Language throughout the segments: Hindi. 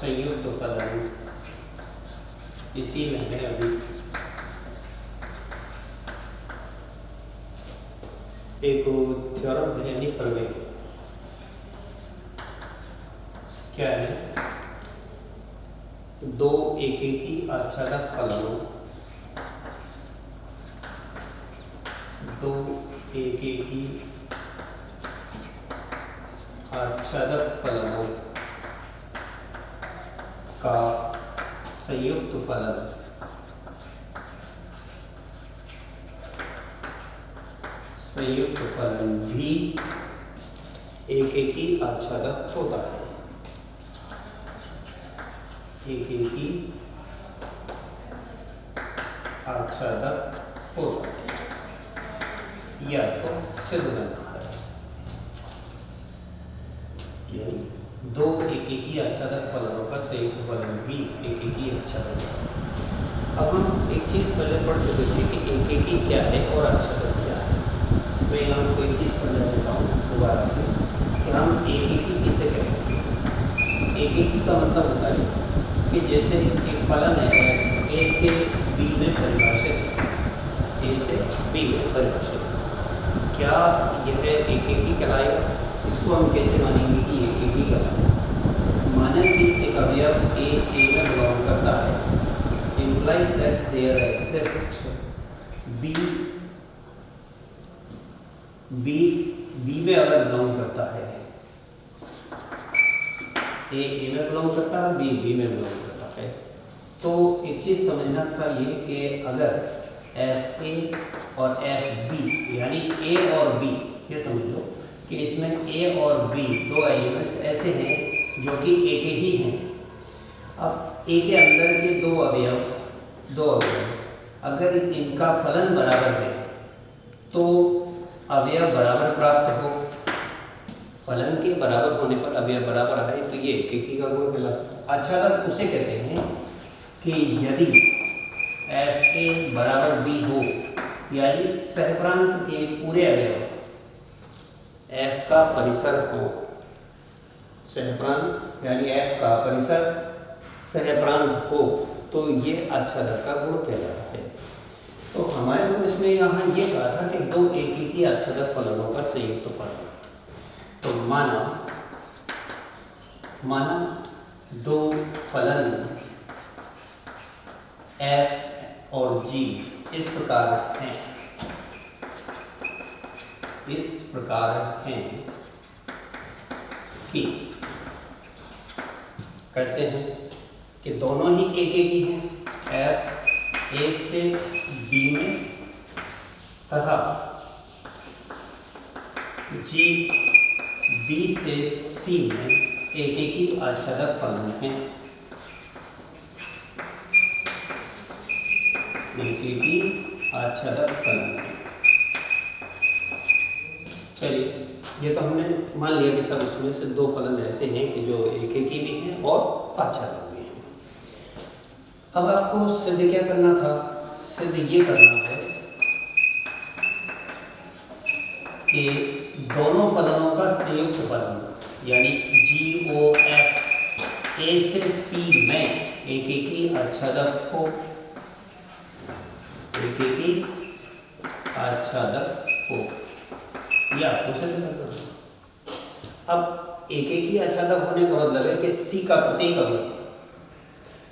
संयुक्त फलन इसी में है अभी। एक थ्योरम है यानी प्रमेय। क्या है? दो एकेकी आच्छादक फलनों, दो एकेकी आच्छादक फलनों का संयुक्त फलन भी एकेकी आच्छादक होता है। एकेकी आच्छादक होता है, यह आपको सिद्ध करना है। यानी दो एकेकी आच्छादक फलनों का संयुक्त फलन भी एकेकी आच्छादक है। अब हम एक चीज पहले पढ़ चुके थे कि एकेकी क्या है और आच्छादक क्या है। मैं यहाँ कोई चीज़ समझा देता हूँ दोबारा से कि हम एकेकी किसे कहते हैं। एकेकी का मतलब होता है कि जैसे एक फलन है ए से बी में परिभाषित, ए से बी में परिभाषित, क्या यह एकेकी कहलाएगा? इसको हम कैसे मानेंगे कि एकेकी कहलाएगा? माने कि एक अवयव ए में बिलोंग करता है, implies that there exists B में अगर बिलोंग करता है, ए में बिलोंग करता है, बी में बिलोंग करता है, तो एक चीज समझना था ये कि अगर एफ ए और एफ बी यानी ए और बी, ये समझ लो कि इसमें ए और बी दो एलिमेंट्स ऐसे हैं जो कि ए के ही हैं। अब ए के अंदर के दो अवयव अगर इनका फलन बराबर है तो अवयव बराबर प्राप्त हो, फलन के बराबर होने पर अवयव बराबर आए तो ये एकेकी का गुण कहलाता है। आच्छादक उसे कहते हैं कि यदि एफ ए बराबर बी हो, यानी सहप्रांत के पूरे अवयव एफ का परिसर हो, सहप्रांत यानी एफ का परिसर सहप्रांत हो, तो ये आच्छादक का गुण कहलाता है। तो हमारे को इसमें यहाँ ये कहा था कि दो एकेकी आच्छादक फलनों का संयुक्त फलन। तो माना दो फलन f और g इस प्रकार हैं कि कैसे हैं कि दोनों ही एकेकी हैं, f a से b में तथा g b से c में एकेकी आच्छादक फलन हैं। एकेकी आच्छादक फलन। चलिए, ये तो हमने मान लिया कि सब उसमें से दो फलन ऐसे हैं कि जो एकेकी भी हैं और आच्छादक भी हैं। अब आपको सिद्ध क्या करना था? सिद्ध ये करना है कि दोनों फलनों का संयुक्त फलन यानी GOF A से C में एकेकी आच्छादक हो, एकेकी आच्छादक हो, यह आपको सिद्ध करना है। अब एकेकी आच्छादक होने का मतलब है कि C का प्रत्येक अवयव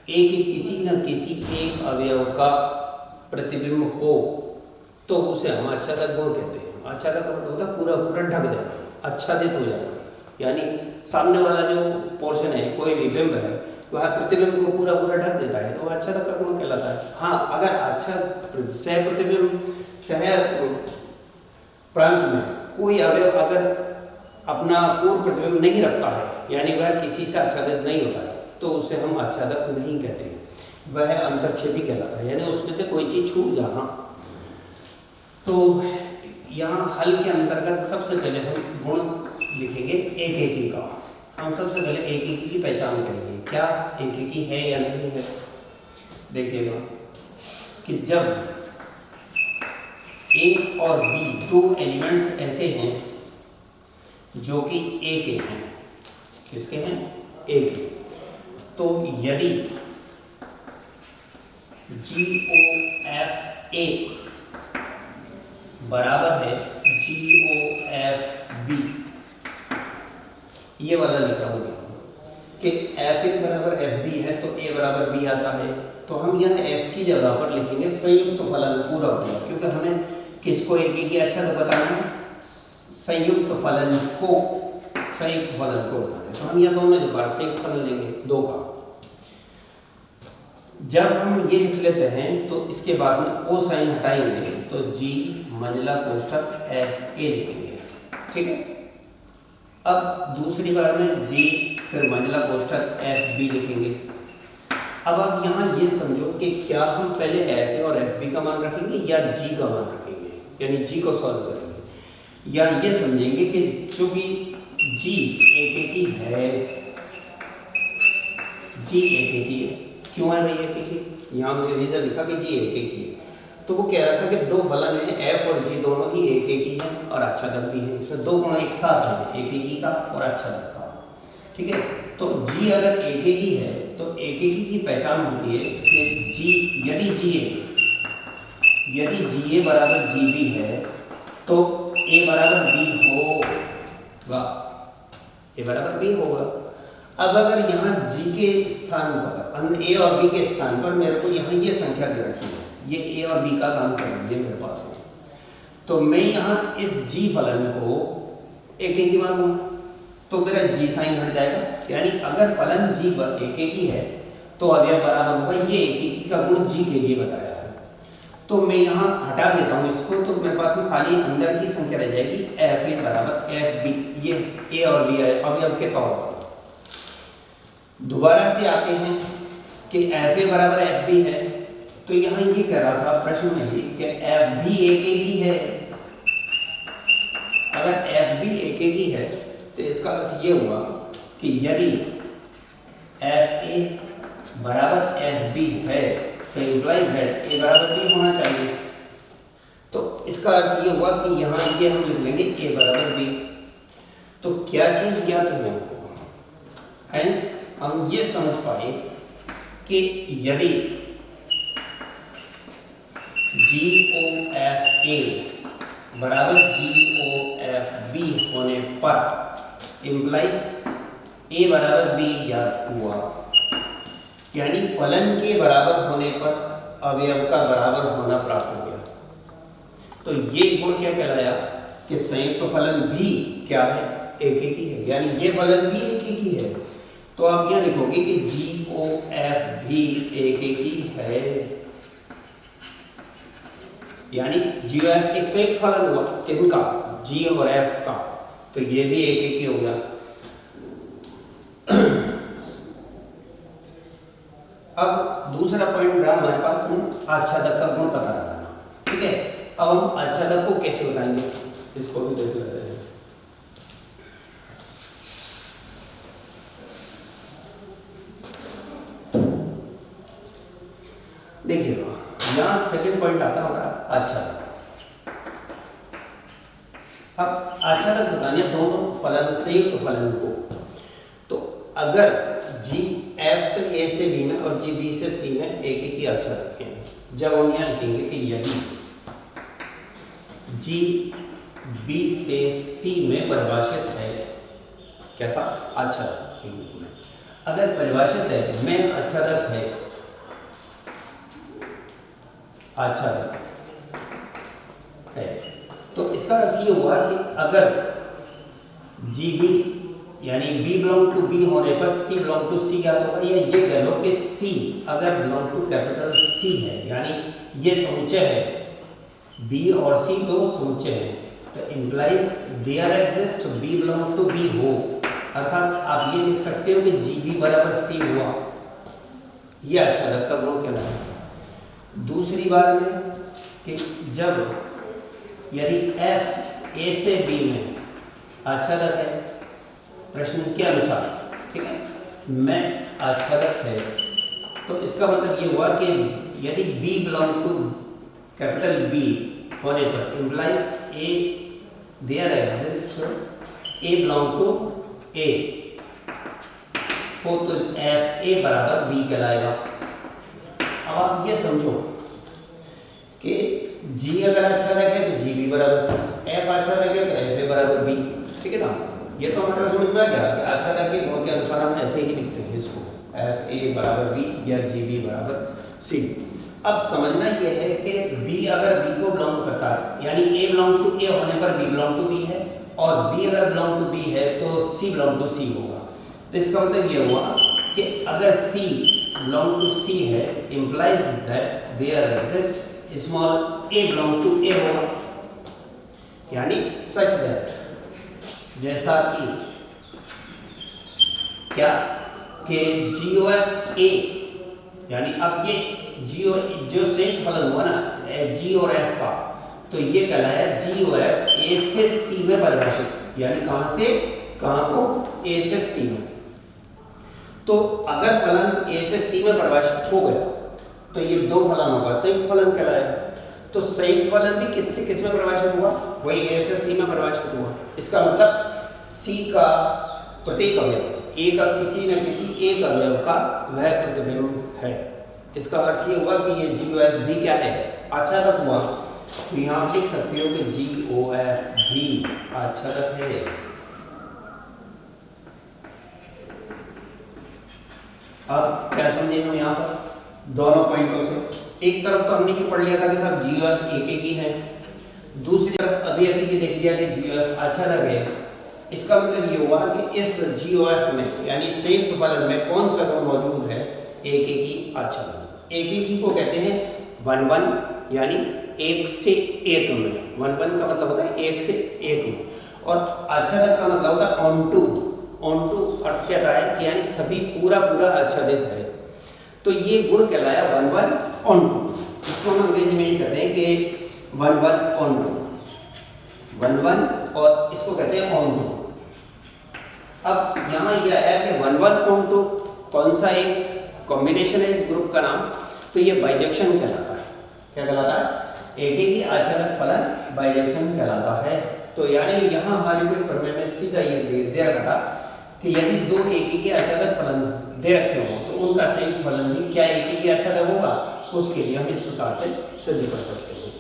A के किसी न किसी एक अवयव का प्रतिबिंब हो तो उसे हम आच्छादक गुण कहते हैं। आच्छादक का मतलब होता है पूरा ढक देना, आच्छादित हो जाना, यानी सामने वाला जो पोर्शन है, कोई भी बिंब है, वह प्रतिबिंब को पूरा ढक देता है, तो आच्छादक का गुण कहलाता है। हाँ, अगर सह प्रांत में कोई अवयव अगर अपना पूर्व प्रतिबिंब नहीं रखता है, यानी वह किसी से आच्छादित नहीं होता है, तो उसे हम आच्छादक नहीं कहते, वह अंतर्क्षेपी कहलाता है, यानी उसमें से कोई चीज छूट जाना। तो यहाँ हल के अंतर्गत सबसे पहले हम गुण लिखेंगे एकेकी का। हम सबसे पहले एकेकी की पहचान करेंगे, क्या एकेकी है या नहीं है। देखिएगा कि जब ए और बी दो एलिमेंट्स ऐसे हैं जो कि ए के हैं, किसके हैं? ए के, तो यदि GOFA बराबर है GOFB, ये वाला लिखा होगा कि F1 बराबर FB है तो A बराबर B आता है, तो हम यहाँ F की जगह पर लिखेंगे संयुक्त फलन पूरा होगा, क्योंकि हमें किसको एक की अच्छा तो बताना है, संयुक्त फलन को बताना है। तो हम यहाँ दोनों बार संयुक्त फलन लेंगे दो का। जब हम ये लिख लेते हैं तो इसके बाद में ओ साइन हटाएंगे तो G मंझला कोष्ठक FA लिखेंगे, ठीक है। अब दूसरी बार में G फिर मंझला कोष्ठक FB लिखेंगे। अब आप यहाँ ये समझो कि क्या हम पहले FA और FB का मान रखेंगे या G का मान रखेंगे, यानी G को सॉल्व करेंगे, या ये समझेंगे कि चूंकि G एक ही है, G एक ही है, क्यों है भाई एक ही, यहाँ मुझे रीजन लिखा कि G एक ही है, तो वो कह रहा था कि दो फलन हैं F और G दोनों ही एक ही हैं और आच्छादक भी हैं, इसमें दो गुण एक साथ हैं, एक ही का और आच्छादक का, ठीक है। तो G अगर एक ही है तो एक की पहचान होती है कि G यदि GA बराबर GB है तो A बराबर B होगा, A बराबर B होगा। अब अगर यहाँ G के स्थान पर A और B के स्थान पर मेरे को यहाँ ये संख्या दे रखी है, ये A और B का काम कर रही है मेरे पास में, तो मैं यहाँ इस G फलन को एक ही मानूंगा तो मेरा G साइन हट जाएगा, यानी अगर फलन G एक ही है तो अवयव बराबर होगा ये एक का गुण G के लिए बताया है। तो मैं यहाँ हटा देता हूँ इसको, तो मेरे पास में खाली अंदर की संख्या रह जाएगी FA बराबर FB, ये A और B है अवयव के तौर पर। दोबारा से आते हैं कि FA बराबर FB है, तो यहाँ ये कह रहा था प्रश्न में ही कि FB एक ही है। अगर FB एक ही है तो इसका अर्थ ये हुआ कि यदि FA बराबर FB है तो इम्प्लाइज है A बराबर B होना चाहिए। तो इसका अर्थ ये हुआ कि यहाँ ये हम लिख लेंगे A बराबर B। तो क्या चीज ज्ञात हुआ, हेंस हम ये समझ पाए कि यदि GOFA बराबर GOFB होने पर इम्प्लाइज A बराबर B ज्ञात हुआ, यानी फलन के बराबर होने पर अवयव का बराबर होना प्राप्त हो गया। तो ये गुण क्या कहलाया कि संयुक्त फलन भी क्या है, एक ही है, यानी ये फलन भी एक ही है। तो आप यहाँ लिखोगे कि GOF भी एक ही है, यानी GOF एक संयुक्त फलन हुआ किनका, G और F का, तो ये भी एक ही हो गया। अब दूसरा पॉइंट रहा हमारे पास में आच्छादक का गुण पता लगाना, ठीक है। अब हम आच्छादक को कैसे बताएंगे, इसको भी देख लेते हैं। देखिए यहाँ सेकंड पॉइंट आता है हमारा आच्छादक। अब आच्छादक बताने दोनों फलन संयुक्त फलन को, तो अगर GF तो A से B में और GB से C में एक ही आच्छादक है, जब हम यहाँ लिखेंगे कि यदि GB से C में परिभाषित है, कैसा आच्छादक, अगर परिभाषित है में आच्छादक है, आच्छादक है, तो इसका अर्थ ये हुआ कि अगर GB यानी B बिलोंग टू B होने पर C बिलोंग टू C क्या होगा, या ये कह लो कि C अगर बिलोंग टू कैपिटल C है, यानी ये समुच्चय है, B और C दो समुच्चय हैं, तो implies there exist B belong to B हो, अर्थात आप ये लिख सकते हो कि GB बराबर C हुआ, ये आच्छादक का गुण कहलाता है। दूसरी बार में कि जब यदि F A से B में आच्छादक है प्रश्न के अनुसार, ठीक है, में आच्छादक है, तो इसका मतलब ये हुआ कि यदि B belong to capital B होने पर implies A there exist A belong to A, हो तो एफ ए बराबर बी कहलाएगा। अब आप ये समझो कि जी अगर अच्छा लगे तो जी बी बराबर सी, एफ अच्छा लगे तो एफ ए बराबर बी, ठीक है ना। ये तो हमारे समझ में आ गया कि अच्छा लगे गुण के अनुसार हम ऐसे ही लिखते हैं इसको, एफ ए बराबर बी या जी बी बराबर सी। अब समझना ये है कि बी अगर बी को बिलोंग करता है, यानी ए बिलोंग टू ए होने पर बी बिलोंग टू बी है, और बी अगर बिलोंग टू बी है तो सी बिलोंग टू सी होगा। तो इसका मतलब ये हुआ कि अगर सी बिलोंग टू सी है, implies that there exist small a belong to A होगा, यानी सच दैट, जैसा कि क्या कि GOF A, यानी अब ये जो संयुक्त फलन हुआ ना जी और एफ का, तो ये कहलाया GOF A से C में परिभाषित, यानी कहां से कहां को, A से C में। तो अगर फलन A से C में परिभाषित हो गया तो ये दो फलनों का संयुक्त फलन कहलाएगा। तो संयुक्त फलन भी किससे किस में परिभाषित हुआ, वही A से C में परिभाषित हुआ। इसका मतलब C का प्रत्येक अवयव A का किसी न किसी एक अवयव का वह प्रतिबिंब है। इसका अर्थ ये हुआ कि ये GOF भी क्या है, आच्छादक हुआ। तो यहाँ आप लिख सकते हो कि GOF भी आच्छादक है। अब क्या समझे हम यहाँ पर दोनों पॉइंटों से, एक तरफ तो हमने ये पढ़ लिया था कि सब GOF एक ही है, दूसरी तरफ अभी अभी ये देख लिया कि GOF आच्छादक है। इसका मतलब ये हुआ कि इस GOF में यानी संयुक्त फलन में कौन सा गुण मौजूद है, एकेकी आच्छादन। एकेकी को कहते हैं 1-1, यानी एक से एक में, 1-1 का मतलब होता है एक से एक में, और आच्छादक का मतलब होता है ऑन टू। ऑन टू अर्थ क्या है कि यानी सभी पूरा पूरा आच्छादित है। तो ये गुण कहलाया 1-1 ऑन टू। इसको हम अंग्रेजी में कहते हैं कि 1-1 ऑन टू, 1-1, और इसको कहते हैं ऑन टू। अब यहाँ यह है कि 1-1 ऑन टू कौन सा एक कॉम्बिनेशन है इस ग्रुप का नाम, तो ये बाइजेक्शन कहलाता है। क्या कहलाता है, एक ही आच्छादक फलन बाइजेक्शन कहलाता है। तो यानी यहाँ हमारे को प्रमेय में सीधा ये दे रखा था कि यदि दो एक ही आच्छादक फलन दे रखे हों तो उनका संयुक्त फलन भी क्या एक ही आच्छादक होगा, उसके लिए हम इस प्रकार से सिद्ध कर सकते हैं।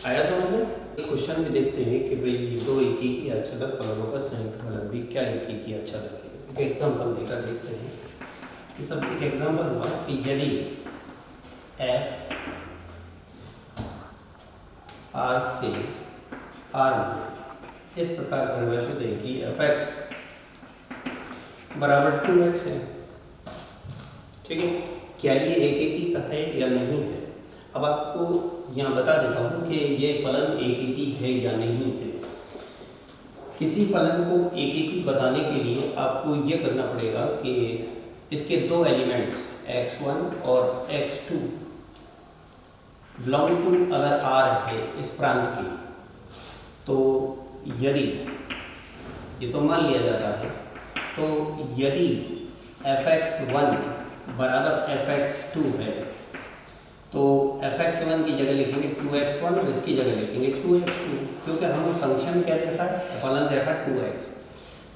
आया समझ में। एक क्वेश्चन में देखते हैं कि भाई ये दो एक ही आच्छादक फलनों का संयुक्त फलन भी क्या एक ही आच्छादक है। एक एग्जाम्पल देकर देखते हैं कि सब एक एग्जाम्पल हुआ कि यदि एफ आर से आर में इस प्रकार परिभाषित है कि एफ एक्स बराबर 2x है, ठीक है। क्या ये एक ही का है या नहीं है। अब आपको यहाँ बता देता हूँ कि ये फलन एक ही है या नहीं है। किसी फलन को एक ही बताने के लिए आपको ये करना पड़ेगा कि इसके दो एलिमेंट्स x1 और x2 बिलोंग टू अगर r है इस प्रांत की, तो यदि ये तो मान लिया जाता है, तो यदि fx1 बराबर fx2 है तो fx1 की जगह लिखेंगे 2x1 और इसकी जगह लिखेंगे 2x2, क्योंकि हमें फंक्शन क्या दे रखा है, फलन दे रखा है 2x।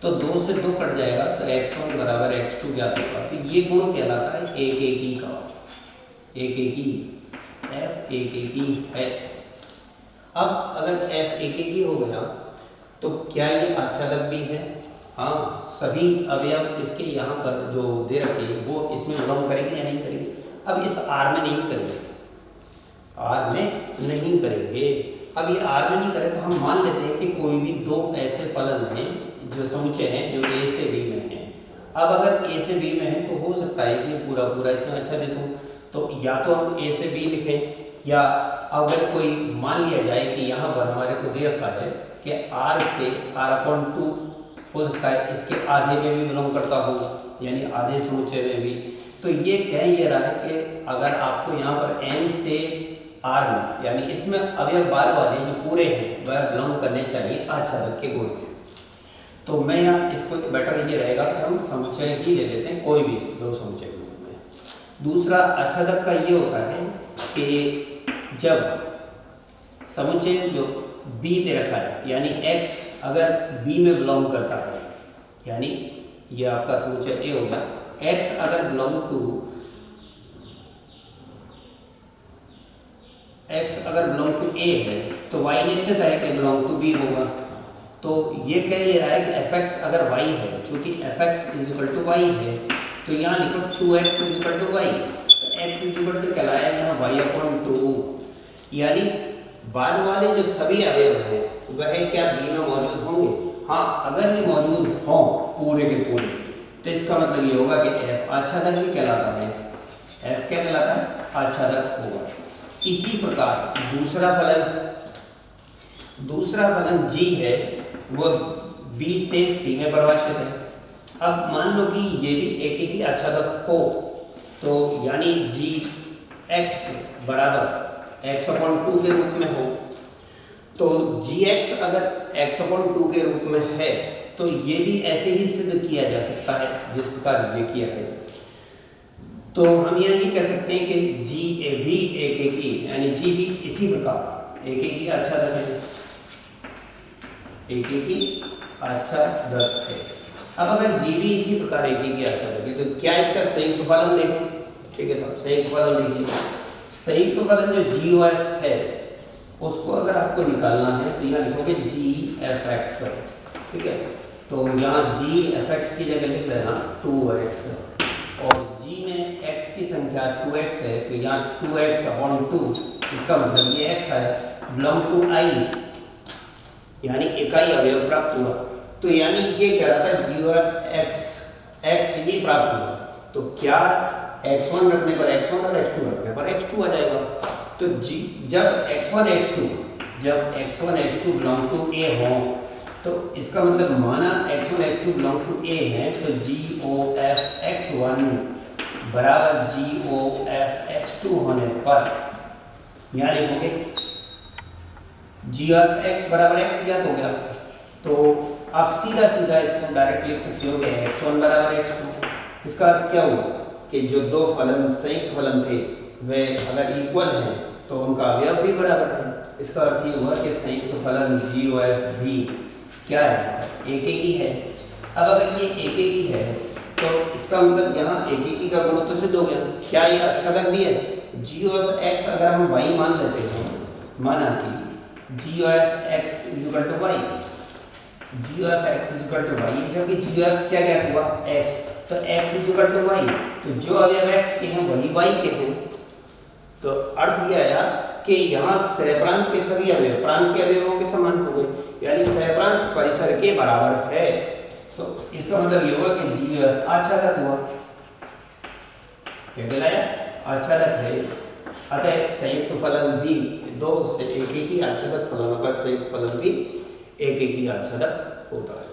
तो 2 से 2 कट जाएगा तो x1 बराबर x2 ज्ञात होगा। तो ये गुण कहलाता है एक एक ही का, एक एक ही, f एक एक ही है। अब अगर f एक एक ही हो गया तो क्या ये आच्छादक भी है। हाँ, सभी अवयव इसके यहाँ पर जो दे रखे वो इसमें बिलोंग करेंगे या नहीं करेंगे। अब इस R में नहीं करेंगे, R में नहीं करेंगे। अब ये R में नहीं करें तो हम मान लेते हैं कि कोई भी दो ऐसे फलन हैं जो समुच्चय हैं जो A से B में हैं। अब अगर A से B में है तो हो सकता है कि पूरा पूरा इसमें आच्छादित हो, तो या तो हम A से B लिखें, या अगर कोई मान लिया जाए कि यहाँ पर हमारे को दे रखा है कि R से R/2 हो सकता है इसके आधे में भी बिलोंग करता हो, यानी आधे समुच्चय में भी। तो ये कह ये रहा है कि अगर आपको यहाँ पर n से R में, यानी इसमें अवयव बार वाले जो पूरे हैं वह बिलोंग करने चाहिए आच्छादक के गुण में। तो मैं यहाँ इसको बेटर ये रहेगा कि हम समुच्चय ही ले लेते हैं, कोई भी दो समुच्चय के रूप में। दूसरा आच्छादक का ये होता है कि जब समुच्चय जो B दे रखा है, यानी x अगर B में बिलोंग करता है, यानी ये आपका समुच्चय A हो गया, x अगर बिलोंग टू a है तो y निश्चित है कि बिलोंग टू b होगा। तो ये कह रहा है कि fx अगर y है, चूंकि fx is equal to y है, तो यहाँ लिखो 2x is equal to y। तो x इज इक्वल टू कहलाया यहाँ y/2, यानी बाद वाले जो सभी अवयव हैं वह क्या b में मौजूद होंगे? हाँ, अगर ये मौजूद हों पूरे के पूरे, तो इसका मतलब ये होगा कि f आच्छादक भी कहलाता है। f क्या कहलाता है? आच्छादक होगा। इसी प्रकार दूसरा फलन g है, वो b से c में परिभाषित है। अब मान लो कि ये भी एक आच्छादक हो, तो यानी gx बराबर x/2 के रूप में हो, तो gx अगर x/2 के रूप में है तो ये भी ऐसे ही सिद्ध किया जा सकता है जिस प्रकार ये किया है। तो हम यही कह सकते हैं कि Ga भी एक यानी G भी इसी प्रकार एक आच्छादक है, एक आच्छादक है। अब अगर G भी इसी प्रकार एक आच्छादक है तो क्या इसका संयुक्त फलन देखें? ठीक है साहब, संयुक्त फलन देखिए। संयुक्त फलन जो GOF है उसको अगर आपको निकालना है तो यहाँ लिखोगे GFX, ठीक है। तो यहाँ GFX की जगह लिख लेना 2x, और G में x की संख्या 2x है तो यहाँ 2x/2, इसका मतलब ये x है बिलोंग टू I, यानी इकाई अवयव प्राप्त हुआ। तो यानी ये कह रहा था GOF x ही प्राप्त हुआ। तो क्या x1 रखने पर x1 और x2 रखने पर x2 आ जाएगा। तो जब x1 x2 belong to a हो, तो इसका मतलब माना x1 x2 belong to a है, तो GOF x1 बराबर GOF x2 होने पर यहाँ लिखोगे GOF x बराबर x ज्ञात हो गया। तो आप सीधा इसको डायरेक्ट लिख सकते हो कि x1 बराबर x2। इसका अर्थ क्या हुआ कि जो दो फलन संयुक्त फलन थे वे अगर इक्वल हैं तो उनका अवयव भी बराबर है। इसका अर्थ ये हुआ कि संयुक्त फलन GOF भी क्या है? एक है। अब अगर ये एक है तो इसका मतलब यहाँ एक का गुणोत्तर सिद्ध हो गया। क्या ये आच्छादक भी है? GOF x अगर हम y मान लेते हैं, माना कि GOF x is equal to y, GOF x is equal to y, जबकि GOF क्या ज्ञात हुआ? x, तो x is equal to y, तो जो अवयव x के हैं वही y के हैं। तो अर्थ ये आया कि यहाँ सहप्रांत के सभी अवयव प्रांत के अवयवों के समान हो गए, यानी सहप्रांत परिसर के बराबर है। तो इसका मतलब ये हुआ कि GOF आच्छादक हुआ। क्या कहलाया? आच्छादक है। अतः संयुक्त फलन भी दो से एक ही आच्छादक फलनों का संयुक्त फलन भी एक ही आच्छादक होता है।